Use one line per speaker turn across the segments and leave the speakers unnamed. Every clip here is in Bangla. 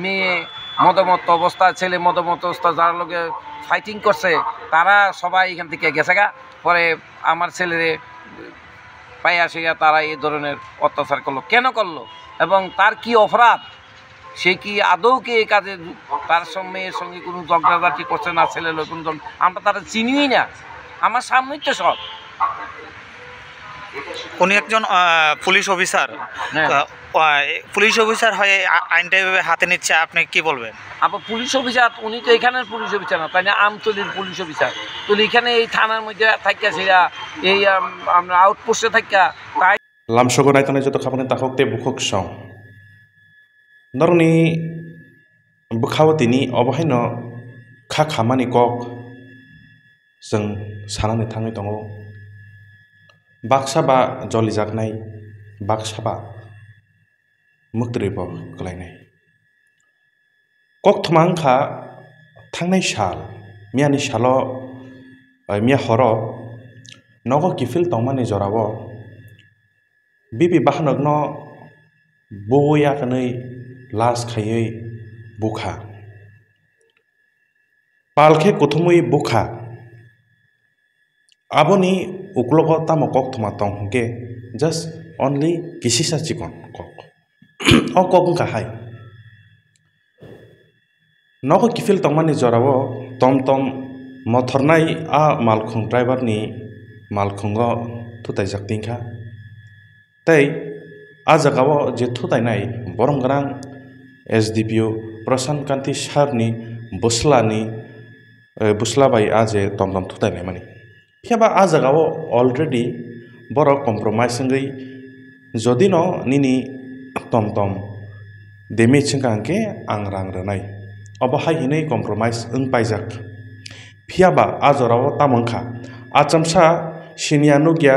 মেয়ে মদমত্ত অবস্থা ছেলে মদমত্ত অবস্থা যার লোকে ফাইটিং করছে তারা সবাই এখান থেকে গেছে গা। পরে আমার ছেলেরে পাই আসিয়া তারা এই ধরনের অত্যাচার করলো, কেন করলো এবং তার কি অপরাধ, সে কি আদৌ কি এই কাজে তার মেয়ের সঙ্গে কোনো ঝগড়াঝাটি করছে না, ছেলের লোক কোনো আমরা তারা চিনিই না, আমার সামনেই তো সব।
উনি একজন পুলিশ অফিসার, পুলিশ অফিসার হয়ে আইনটা এভাবে হাতে নিচ্ছে, আপনি কি বলবেন?
আবার পুলিশ অফিসার উনি তো এখানের পুলিশ অফিসার না, তাই না আমতলির পুলিশ অফিসার। তো এখানে এই থানার মধ্যে থাকিয়া সেরা এই আমরা আউটপোস্টে থাকিয়া তাই
লামসগো নাইতানে যত খাবানি তাকক তে বুখক সং নরনি বুখাवतीनि अबहायनो खा खामानि कक जों सानानै थाङै दङ। बाक्साबा जलिजागनाय बाक्साबा मुक्तरिबो गलायनाय कक थमांखा थांनाय साल मियानि सालो मिया हर नगो किफिल तंमानि जरावो बिबि बाहनगनो बयाखनै लास खायै बुखा पालखे कुथुमुई बुखा आबोनी उक्लग तामो कक थमा तंगे जस्ट ओनली किसिसा चिकन कक अ कक काहाय नगो किफिल तंमानि जरावो तम तम मथरनाय आ मालखुं ड्राइभारनि मालखुंगो थुतायजाक तिंखा तै आ जागावो जे थुतायनाय बरंगरां एसडीपीओ प्रशांत कांति सारनि बुस्लाबाय आजे तम तम थुतायनाय माने फियाबा आ जागावो अलरेडी बर कम्प्रोमाइज गई जदि न निनि तम तम डेमेज संगे आं रां रनाय अबहाय हिनै कम्प्रोमाइज पाइजाक फियाबा आ जरावो तामंखा आचमसा सिनिया नुगिया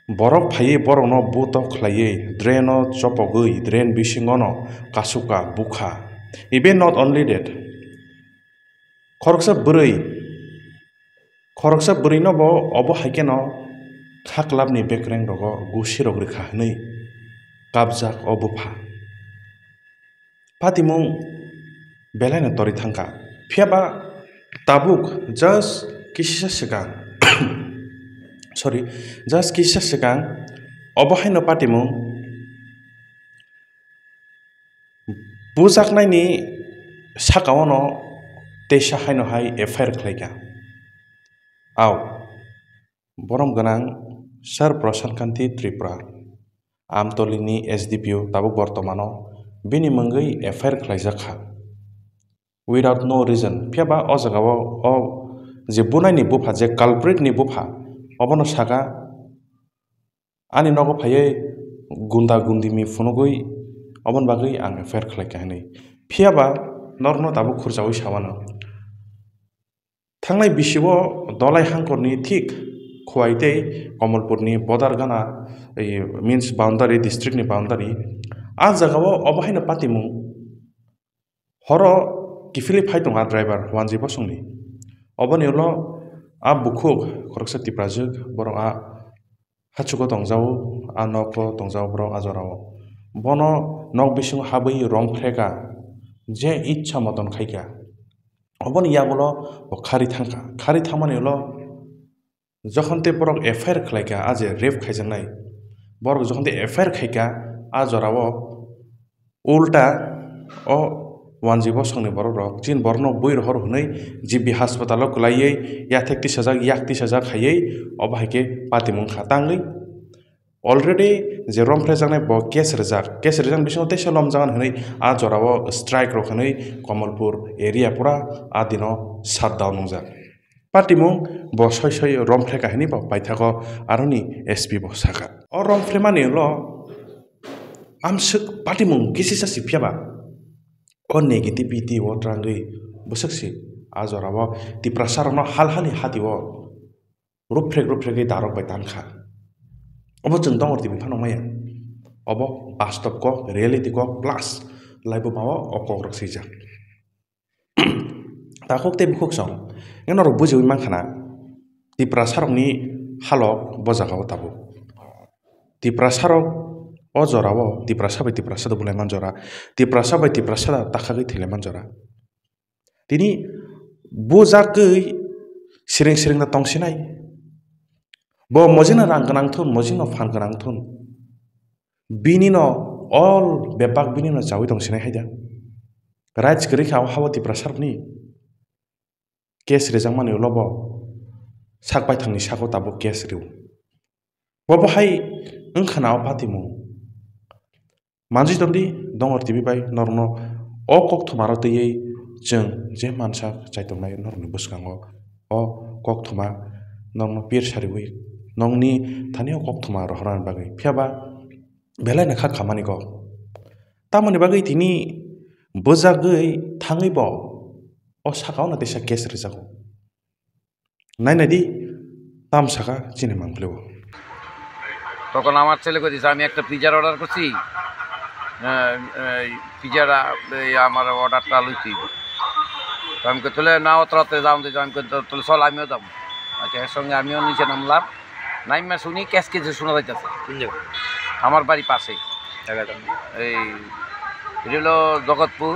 बरफ फायै बरनो बुत खलायै ड्रेनो चपगै ड्रेन बिसिङनो कासुका बुखा इबे नट ओनलि डेट खरकसा बोरै नबो अबो हाइकेनो खाक्लाबनि बेक्रें दग गुसि रग्रि खाहनै काबजाक अबुफा पातिमुं बेलायनो तरि थांखा फियाबा ताबुक जस्ट किसिसा सिगां जस्ट किसिसा सिगां अबहायनो पातिमुं बुजाकनायनि साकावनो तेसा हायनो हाय एफआईआर खालायगा आव बरम गोनां सर प्रशांत कांति त्रिपुरा आमतलिनि एसडीपीओ ताबुक बर्तमानो बिनि मंगै एफआईआर खालायजाखा विदाउट नो रिजन फियाबा अ जागावो अ जे बुनायनि बुफा जे कालप्रिटनि बुफा अबनो सागा आनि नगो फायै गुंदा गुंदिमि फुनुगै अबन बागै आं एफआईआर खालायगा हनै फियाबा नरनो दाबो खुरजावै सावानो थांनाय बिसिबो दलाय हांकरनि थिक खुवाइते कमलपुरनि बदारगाना मीन्स बाउंडारी डिस्ट्रिक्टनि बाउंडारी आ जागावो अबहायनो पातिमुं हर किफिलि फाइटंगा ड्राइभार वानजिबो संनि अबनिउलो आ बुखुक खरकसा तिप्राजुक बरं आ हाचुको तंजाव आ नकलो तंजाव बरं आजराव बनो नक बिसिं हाबै रंफ्रेगा जे इच्छा मतन खाइगा अबन याबलो खारि थांखा खारि थामानिउलो जखनते बरक एफआईआर खालायगा आजे रेप खाइजानाय बरक जखनते एफआईआर खाइगा आ जरावो उल्टा अ वानजिबो संनि बरक जिन बरनो बैर हर हुनै जिबि हास्पातालाव गलायै याथेक्ति सजाक खायै अबहायके पातिमुं खाताङै अलरेडी जे रमफ्रे जानाय ब केस रिजाक बिसिङाव तेसे लमजागन हनै आ जरावो स्ट्राइक रखनै कमलपुर एरिया पुरा आ दिनो शाटडाउन नंजा पातिमुं ब सय रमफ्रे काहिनी ब पाइथाको आरोनि एसपी ब साका अ रमफ्रे मानिउलो आमसुक पातिमुं किसिसा सिफियाबा अ नेगेटिविटी व ट्रांगै बसक्सि आ जरावो तिप्रासारनो हालहालि हातिवो रुफ्रेगै दारक बाय तानखा अब जों दंगरति बिफान माया अब वास्तव को रियलिटी को प्लस लाइव मावा अकक रक्सिजा ताकक ते बुखक सं एनर बुजिवि मानखाना तिप्रासारनि हालक बजागाव Tabo तिप्रासारक o jorao tiprasa bai tiprasa da bulai manjora tiprasa bai tiprasa da takhagai thile manjora tini bujagoi siring siring na tongsinai bo mojina rang ganang thun mojina phan ganang thun bini no all bepak bini no chawi tongsinai haida raj gri khaw hawa tiprasa ni kes rejang mani lobo sakpai thangni sako tabo kes riu bo hai angkhana patimu manji tondi dongor tv bai norno o kok thumaro tei jeng je mansa chaitongnai norno buskango o kok thuma norno pir sariwi nongni thani o kok thuma rohran bagai phiaba belai na kha khamani ko tamoni bagai tini bojagoi thangai bo o sakao na tesa kes rejago nainadi tam saka chine manglewo
তখন আমার ছেলে কইছে আমি একটা পিজার অর্ডার করছি পিজাটা আমার অর্ডারটা লইছি আমি কই তাহলে না অতরাতে যাও আমি কই তাহলে চল আমিও যাবো আচ্ছা এর সঙ্গে আমিও নিচে নামলাম নাইমা শুনি ক্যাশ কেজে শোনা যাইতেছে আমার বাড়ি পাশেই এই এটা হলো জগৎপুর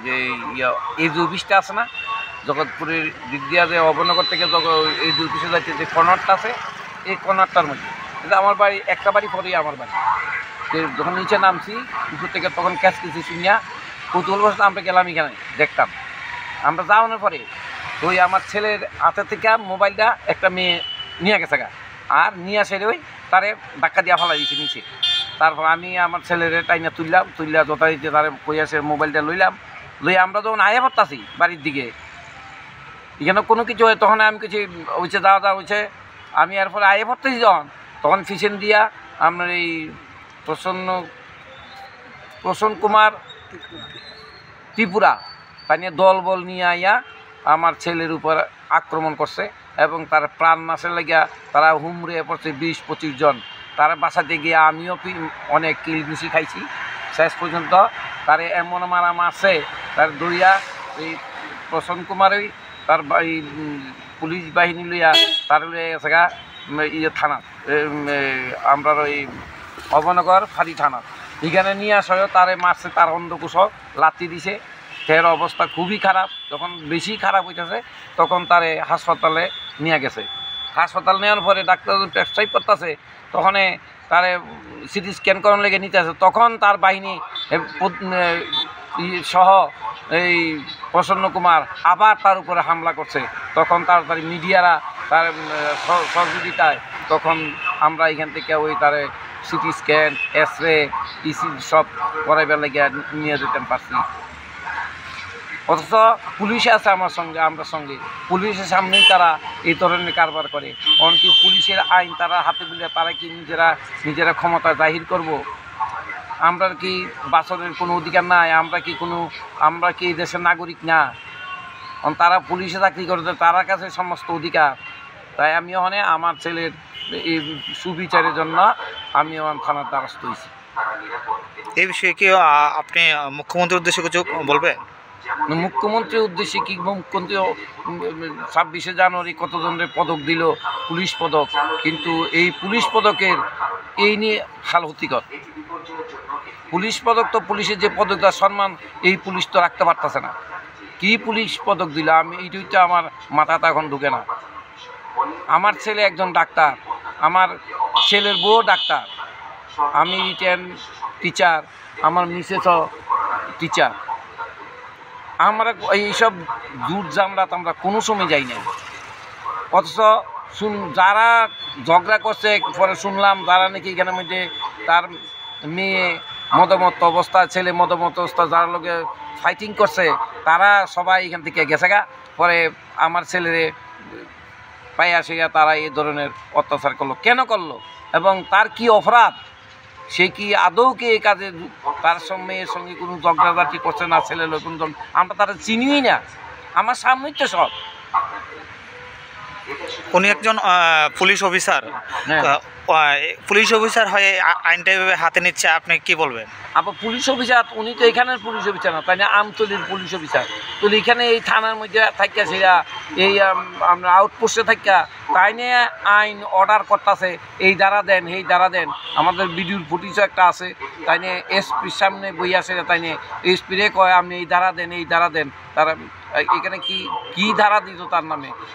যে এই যে অফিসটা আছে না জগৎপুরের দিক দিয়া যে অবনগর থেকে এই যে অফিসে যাচ্ছে যে কর্নারটা আছে এই কর্নারটার মধ্যে কিন্তু আমার বাড়ি একটা বাড়ি পরেই আমার বাড়ি যখন নিচে নামছি উপর থেকে তখন ক্যাশ কেছি শুনিয়া কৌতূহল বসে আমরা গেলাম এখানে দেখতাম আমরা যাওয়ানোর পরে ওই আমার ছেলের হাতে থেকে মোবাইলটা একটা মেয়ে নিয়ে গেছে গা আর নিয়ে আসে ওই তারে ধাক্কা দিয়া ফেলা দিয়েছে নিচে তারপর আমি আমার ছেলের টাইনা তুললা যথারীতি তারে কই আসে মোবাইলটা লইলাম লই আমরা যখন আয়া পড়তাছি বাড়ির দিকে এখানে কোনো কিছু হয় তখন আমি কিছু হয়েছে যাওয়া হয়েছে আমি এরপরে আয়ে পড়তেছি তখন ফিসেন দিয়া আপনার এই প্রসন্ন কুমার ত্রিপুরা তা নিয়ে দলবল নিয়ে আইয়া আমার ছেলের উপর আক্রমণ করছে এবং তার প্রাণ নাশের লাগিয়া তারা হুমড়ে পড়ছে 20-25 জন তারা বাসাতে গিয়ে আমিও অনেক কিলঘুষি খাইছি শেষ পর্যন্ত তারে এমন মারা মারছে তার দইয়া এই প্রসন্ন কুমারই তার এই পুলিশ বাহিনী লইয়া তার গেছে গা ইয়ে থানা আমরা ওই অবনগর ফাঁড়ি থানা এখানে নিয়ে আসাও তারে মারছে তার অন্ধকুশ লাথি দিছে ফের অবস্থা খুবই খারাপ যখন বেশি খারাপ হইতেছে তখন তারে হাসপাতালে নিয়ে গেছে হাসপাতাল নেওয়ার পরে ডাক্তার প্রেসক্রাইব করতেছে তখন তারে সিটি স্ক্যান করার লেগে নিতে আসে তখন তার বাহিনী সহ এই প্রসন্ন কুমার আবার তার উপরে হামলা করছে তখন তাড়াতাড়ি মিডিয়ারা তার সহযোগিতায় তখন আমরা এখান থেকে ওই তারে সিটি স্ক্যান এক্সরে ইসি সব করাইবার লাগিয়ে নিয়ে যেতে পারছি অথচ পুলিশ আছে আমার সঙ্গে আমরা সঙ্গে পুলিশের সামনেই তারা এই ধরনের কারবার করে এমনকি পুলিশের আইন তারা হাতে তুলে তারা কি নিজেরা ক্ষমতা জাহির করব আমরা কি বাঁচানোর কোনো অধিকার নাই আমরা কি এই দেশের নাগরিক না তারা পুলিশে চাকরি করে তার কাছে সমস্ত অধিকার তাই আমি ওখানে আমার ছেলের এই সুবিচারের জন্য আমি ওখানে থানার দ্বারস্থ হয়েছি
এই বিষয়ে কি আপনি মুখ্যমন্ত্রীর উদ্দেশ্যে কিছু বলবে
মুখ্যমন্ত্রীর উদ্দেশ্যে কি মুখ্যমন্ত্রী 26শে জানুয়ারি কতজনের পদক দিল পুলিশ পদক কিন্তু এই পুলিশ পদকের এই নিয়ে হাল হতিকর পুলিশ পদক তো পুলিশের যে পদকটা সম্মান এই পুলিশ তো রাখতে পারতেছে না কি পুলিশ পদক দিল আমি এইটা আমার মাথাটা এখন ঢুকে না আমার ছেলে একজন ডাক্তার আমার ছেলের বউ ডাক্তার আমি রিটার্ন টিচার আমার মিসেসও টিচার আমরা এইসব জুট জামরাত আমরা কোনো সময় যাই না অথচ যারা ঝগড়া করছে পরে শুনলাম যারা নাকি এখানের মধ্যে তার মেয়ে মদমত্ত অবস্থা ছেলে মদমত্ত অবস্থা যারা লোকে ফাইটিং করছে তারা সবাই এখান থেকে গেছে গা পরে আমার ছেলেরে পায়ে আসিয়া তারা এই ধরনের অত্যাচার করলো কেন করলো এবং তার কি অপরাধ সে কি আদৌ কি এই কাজে তার মেয়ের সঙ্গে কোনো ঝগড়াঝাটি করছে না ছেলে লোক আমরা তারা চিনিই না আমার সামনেই তো সব
উনি একজন পুলিশ অফিসার পুলিশ অফিসার হয়ে আইনটা এভাবে হাতে নিচ্ছে আপনি কি বলবেন
আবার পুলিশ অফিসার উনি তো এখানের পুলিশ অফিসার না, তাই না আমতলির পুলিশ অফিসার। তো এখানে এই থানার মধ্যে থাকিয়া সেরা এই আমরা আউটপোস্টে থাকিয়া তাই নিয়ে আইন অর্ডার করতেছে, এই দ্বারা দেন এই দ্বারা দেন। আমাদের ভিডিওর ফুটেজও একটা আছে, তাই নিয়ে এসপির সামনে বই আসে, তাই নিয়ে এসপিরে কয় আপনি এই দ্বারা দেন এই দ্বারা দেন। তারা এখানে কি ধারা দিত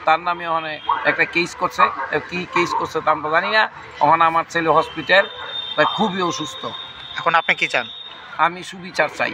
তার নামে ওখানে একটা কেস করছে। কি কেস করছে তা আমরা জানি না। ওখানে আমার ছেলে হসপিটাল খুবই অসুস্থ।
এখন আপনি কি চান?
আমি সুবিচার চাই।